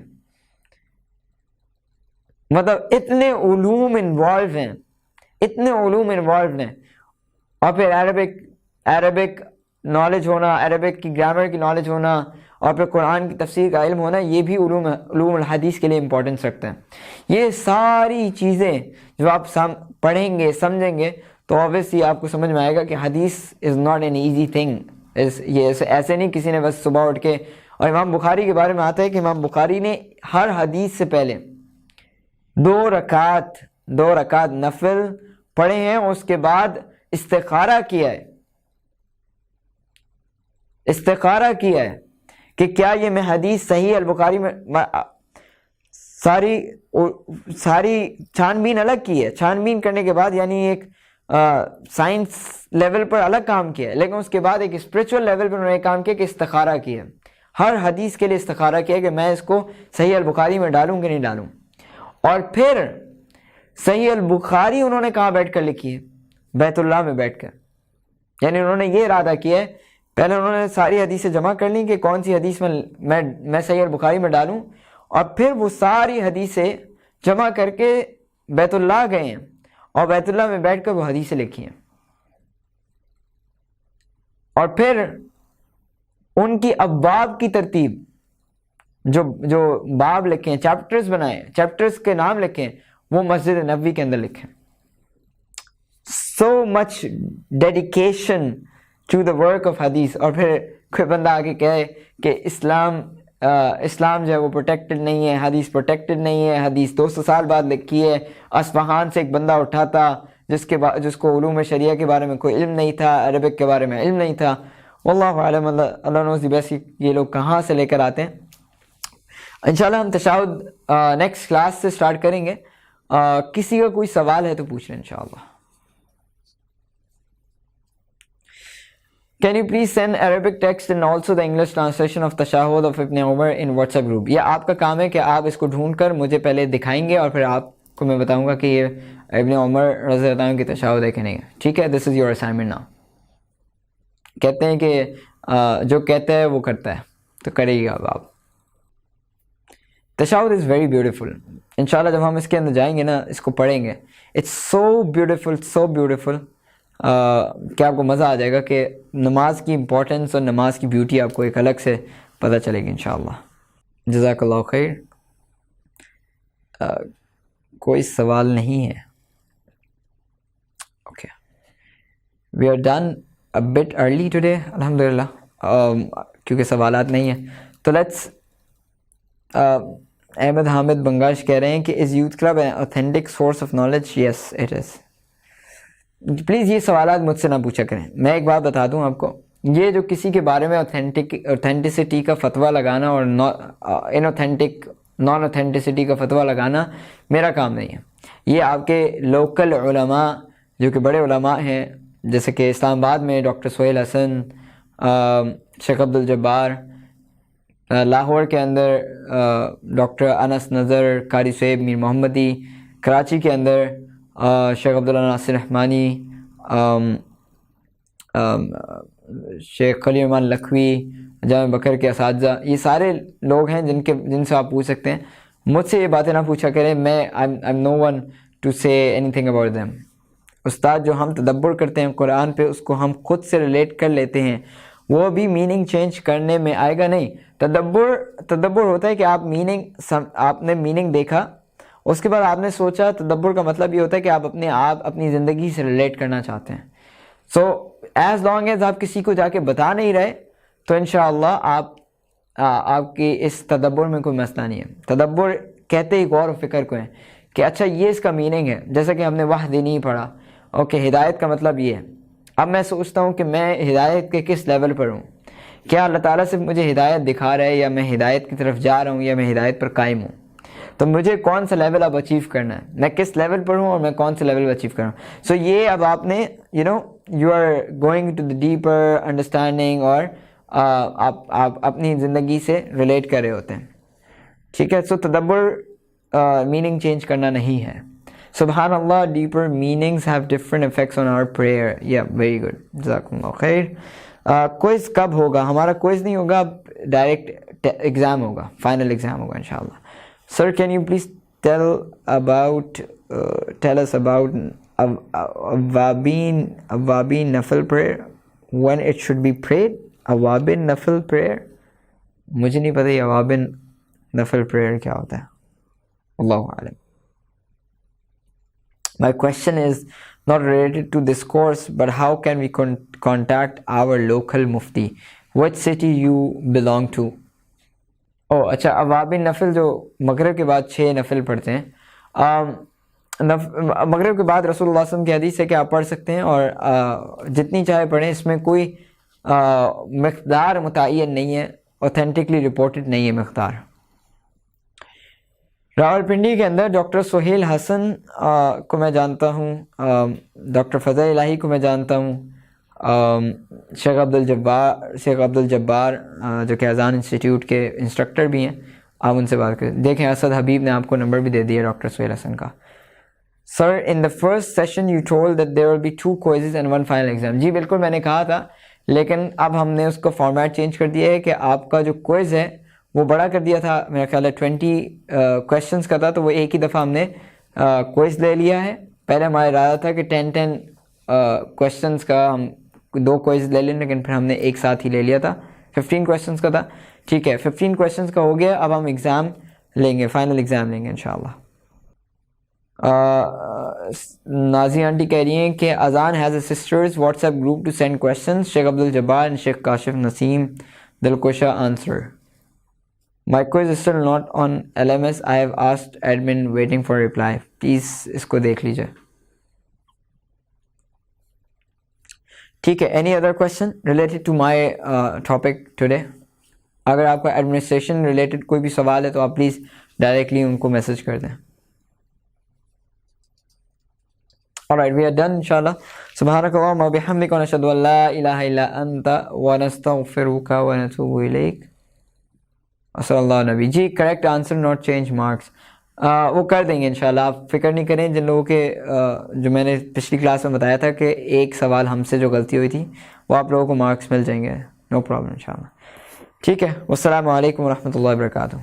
مطلب اتنے علوم انوالو ہیں، اتنے علوم انوالو ہیں. اور پھر عربک نالج ہونا، عربک کی گرامر کی نالج ہونا، اور پھر قرآن کی تفسیر کا علم ہونا، یہ بھی علوم الحدیث کے لیے امپورٹنس رکھتا ہے. یہ ساری چیزیں جو آپ پڑھیں گے، سمجھیں گے، تو obviously آپ کو سمجھ میں آئے گا کہ حدیث is not an easy thing. یہ ایسے نہیں کسی نے بس صبح اٹھ کے. اور امام بخاری کے بارے میں آتا ہے کہ امام بخاری نے ہر حدیث سے پہلے 2 رکعت نفل پڑھے ہیں، اس کے بعد استخارہ کیا ہے کہ کیا یہ میں حدیث صحیح البخاری میں. ساری چھانبین الگ کی ہے. چھانبین کرنے کے بعد یعنی ایک سائنس لیول پر الگ کام کیا ہے، لیکن اس کے بعد ایک اسپریچول لیول پر انہوں نے کام کیا کہ استخارہ کیا ہے. ہر حدیث کے لیے استخارہ کیا کہ میں اس کو صحیح البخاری میں ڈالوں کہ نہیں ڈالوں. اور پھر صحیح البخاری انہوں نے کہاں بیٹھ کر لکھی ہے؟ بیت اللہ میں بیٹھ کر. یعنی انہوں نے یہ ارادہ کیا ہے، پہلے انہوں نے ساری حدیثیں جمع کر لیں کہ کون سی حدیث میں صحیح البخاری میں ڈالوں، اور پھر وہ ساری حدیثیں جمع کر کے بیت اللہ گئے ہیں اور بیت اللہ میں بیٹھ کر وہ حدیثیں لکھی ہیں. اور پھر ان کی ابواب کی ترتیب، جو باب لکھے ہیں، چیپٹرز بنائے، چیپٹرز کے نام لکھے ہیں، وہ مسجد نبوی کے اندر لکھے ہیں. So much dedication to the work of حدیث. اور پھر کوئی بندہ آگے کہے کہ اسلام جو ہے وہ پروٹیکٹڈ نہیں ہے، حدیث پروٹیکٹڈ نہیں ہے، حدیث 200 سال بعد لکھی ہے. اصفہان سے ایک بندہ اٹھا تھا جس کو علوم شریعہ کے بارے میں کوئی علم نہیں تھا، عربک کے بارے میں علم نہیں تھا. واللہ عالم، اللہ نوز دی بیسٹ یہ لوگ کہاں سے لے کر آتے ہیں. انشاءاللہ ہم تشہد نیکسٹ کلاس سے سٹارٹ کریں گے. کسی کا کوئی سوال ہے تو پوچھ لیں انشاءاللہ. Can you please send Arabic text and also the English translation of Tashahhud of Ibn Umar in WhatsApp group? یہ آپ کا کام ہے کہ آپ اس کو ڈھونڈ کر مجھے پہلے دکھائیں گے اور پھر آپ کو میں بتاؤں گا کہ یہ ابن عمر رضی اللہ عنہ کی تشہد ہے کہ نہیں ہے. ٹھیک ہے, دس از یور اسائنمنٹ ناؤ. کہتے ہیں کہ جو کہتا ہے وہ کرتا ہے, تو کرے گا اب آپ. تشہد از ویری بیوٹیفل. انشاءاللہ جب ہم اس کے اندر جائیں گے نا, اس کو پڑھیں گے, اٹس سو بیوٹیفل کہ آپ کو مزہ آ جائے گا کہ نماز کی امپورٹنس اور نماز کی بیوٹی آپ کو ایک الگ سے پتہ چلے گی انشاءاللہ. جزاک اللہ خیر. کوئی سوال نہیں ہے. Okay, we are done a bit early today الحمدللہ, کیونکہ سوالات نہیں ہیں. تو لیٹس, احمد حامد بنگاش کہہ رہے ہیں کہ is YouTube an authentic source of knowledge? Yes it is. Please یہ سوالات مجھ سے نہ پوچھا کریں. میں ایک بات بتا دوں آپ کو, یہ جو کسی کے بارے میں اوتھینٹسٹی کا فتویٰ لگانا اور نان اوتھینٹسٹی کا فتویٰ لگانا میرا کام نہیں ہے. یہ آپ کے لوکل علماء جو کہ بڑے علماء ہیں, جیسے کہ اسلام آباد میں ڈاکٹر سہیل حسن, شیخ عبدالجبار, لاہور کے اندر ڈاکٹر انس نظر, قاری صہیب میر محمدی, کراچی کے اندر شیخ عبداللہ ناصر رحمانی, شیخ خلیل الرحمن لکھوی, جامع بکر کے اساتذہ, یہ سارے لوگ ہیں جن سے آپ پوچھ سکتے ہیں. مجھ سے یہ باتیں نہ پوچھا کریں, میں I am no one to say anything about them. استاد جو ہم تدبر کرتے ہیں قرآن پہ, اس کو ہم خود سے ریلیٹ کر لیتے ہیں, وہ بھی میننگ چینج کرنے میں آئے گا نہیں. تدبر ہوتا ہے کہ آپ نے میننگ دیکھا, اس کے بعد آپ نے سوچا. تدبر کا مطلب یہ ہوتا ہے کہ آپ اپنی زندگی سے ریلیٹ کرنا چاہتے ہیں. سو ایز لانگ ایز آپ کسی کو جا کے بتا نہیں رہے, تو انشاءاللہ آپ کی اس تدبر میں کوئی مسئلہ نہیں ہے. تدبر کہتے ہی غور و فکر کو ہے کہ اچھا یہ اس کا میننگ ہے. جیسا کہ ہم نے وحدی نہیں پڑھا, اوکے ہدایت کا مطلب یہ ہے. اب میں سوچتا ہوں کہ میں ہدایت کے کس لیول پر ہوں. کیا اللہ تعالیٰ صرف مجھے ہدایت دکھا رہا ہے, یا میں ہدایت کی طرف جا رہا ہوں, یا میں ہدایت پر قائم ہوں؟ تو مجھے کون سا لیول اب اچیو کرنا ہے, میں کس لیول پر ہوں اور میں کون سے لیول پر اچیو کر رہا ہوں. سو یہ اب آپ نے you are going to the deeper understanding, اور آپ اپنی زندگی سے ریلیٹ کر رہے ہوتے ہیں. ٹھیک ہے, سو تدبر میننگ چینج کرنا نہیں ہے. سبحان اللہ, deeper meanings have different effects on our prayer. Yeah very good, جزاکم اللہ خیر. کوئز کب ہوگا؟ ہمارا کوئز نہیں ہوگا, ڈائریکٹ ایگزام ہوگا, فائنل ایگزام ہوگا انشاءاللہ. Sir, can you please tell us about Awabin Nafil prayer, when it should be prayed? Awabin Nafil prayer, مجھے نہیں پتہ یہ Awabin Nafil prayer کیا ہوتا ہے. اللہ عالم. My question is not related to this course, but how can we contact our local mufti? What city you belong to? اچھا, اوابین نفل جو مغرب کے بعد 6 نفل پڑھتے ہیں. مغرب کے بعد رسول اللہ صلی اللہ علیہ وسلم کی حدیث ہے کہ آپ پڑھ سکتے ہیں, اور جتنی چاہے پڑھیں. اس میں کوئی مقدار متعین نہیں ہے, اوتھینٹکلی رپورٹڈ نہیں ہے مقدار. راولپنڈی کے اندر ڈاکٹر سہیل حسن کو میں جانتا ہوں, ڈاکٹر فضل الہی کو میں جانتا ہوں, شیخ عبدالجبار جو کہ اذان انسٹیٹیوٹ کے انسٹرکٹر بھی ہیں, آپ ان سے بات کریں. دیکھیں اسد حبیب نے آپ کو نمبر بھی دے دیا ڈاکٹر سہیل حسن کا. Sir, in the first session you told that there will be 2 quizzes and 1 final exam. جی بالکل میں نے کہا تھا, لیکن اب ہم نے اس کو فارمیٹ چینج کر دیا ہے کہ آپ کا جو کوئز ہے وہ بڑا کر دیا تھا. میرا خیال ہے 20 کویشچنس کا تھا, تو وہ ایک ہی دفعہ ہم نے کوئز لے لیا ہے. پہلے ہمارا ارادہ تھا کہ 10 کویشچنس کا ہم 2 کوئز لے لیں, لیکن پھر ہم نے ایک ساتھ ہی لے لیا تھا. 15 کویشچنس کا تھا. ٹھیک ہے, 15 کویشچنس کا ہو گیا. اب ہم ایگزام لیں گے, فائنل ایگزام لیں گے انشاءاللہ. نازی آنٹی کہہ رہی ہیں کہ Azaan has a sisters WhatsApp group to send questions. Sheikh Abdul Jabbar and Sheikh Kashif Naseem Dilkasha answer. My quiz is still not on LMS. I have asked admin waiting for reply. Please اس کو دیکھ لیجئے. ٹھیک ہے, any other question related to my topic today? اگر آپ کا ایڈمنسٹریشن ریلیٹڈ کوئی بھی سوال ہے تو آپ پلیز ڈائریکٹلی ان کو میسج کر دیں. Alright, we are done inshallah. Subhanakallahumma wa bihamdika wa nashhadu an la ilaha illa anta wa nastaghfiruka wa natubu ilayk. Sallallahu nabi. جی correct answer not change marks وہ کر دیں گے انشاءاللہ, آپ فکر نہیں کریں. جن لوگوں کے جو میں نے پچھلی کلاس میں بتایا تھا کہ ایک سوال ہم سے جو غلطی ہوئی تھی وہ آپ لوگوں کو مارکس مل جائیں گے, نو پرابلم انشاءاللہ. ٹھیک ہے, والسلام علیکم ورحمۃ اللہ وبرکاتہ.